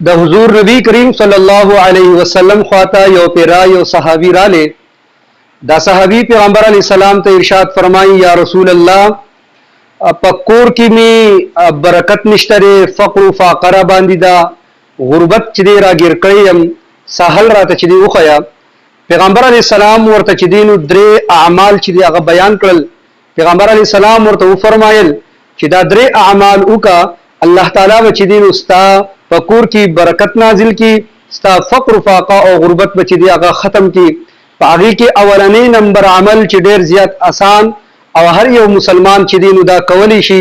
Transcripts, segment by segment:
د حضور نبی کریم صلی الله علیه وسلم خواته یو پیرا یو صحابی راله. دا صحابی پیغمبر علیه السلام ته ارشاد فرمایي یا رسول الله پکور کې می برکت نشته، فقر و فاقره باندې دا غربت چې دی راګیر کړیم، ساحل راته چې دی وخیا. پیغمبر علیه السلام ورته چې دینو درې اعمال چې دی هغه بیان کړل. پیغمبر علیه السلام ورته فرمایل چې دا درې اعمال وکا، الله تعالی به چې دینو ستا پکور کې برکت نازل کی، ستا فقر و فاقه او غربت به چې دی هغه ختم کی. پاغي کې اولنې نمبر عمل چې ډیر زیات آسان او هر یو مسلمان چې دینو دا کولی شي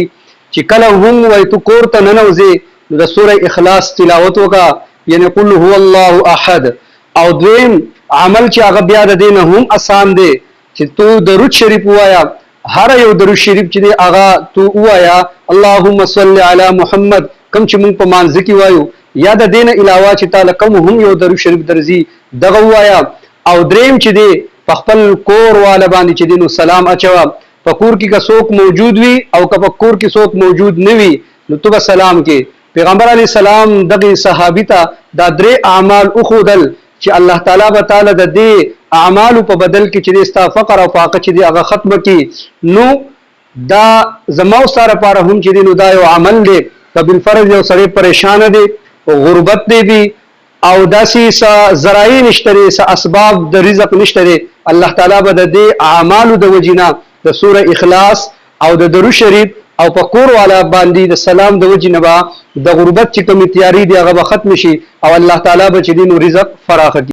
چې کله هم وای تو کور ته ننوځي نو د سوره اخلاص تلاوت وکا، یعنی قل هو الله احد. او دویم عمل چې هغه بیا د دین هم آسان دی چې تو درود شریف وایا، هر یو درود شریف چې دی هغه تو وایا اللهم صل علی محمد، کوم چې مونږ په مانځ کې وایو، یا د دین علاوه چې تعالی کوم هم یو درود شریف درځي دغه وایا. او دریم چې دی په خپل کور والا باندې چې دینو سلام اچوا. په کور کې که څوک موجود وي او که په کور کې څوک موجود نه وي نو تو به سلام کې. پیغمبر علی السلام دغه صحابي ته دا درې اعمال اخودل چې الله تعالی به تعالی د دې اعمال په بدل کې چې ستا فقر او فاقه چې دی هغه ختم کی. نو دا زمو سره لپاره هم چې دینو دا یو عمل دی که بالفرض یو سړی پریشان دی او غربت دی او داسې ذرایع نشته، اسباب د رزق نشته، الله تعالی به د دې اعمالو د وجینا د سوره اخلاص او د درود شریف او په کور والا باندې د سلام د وجینا د غربت چې کوم تیاری دی هغه ختم شي او الله تعالی به چې دینو رزق فراخ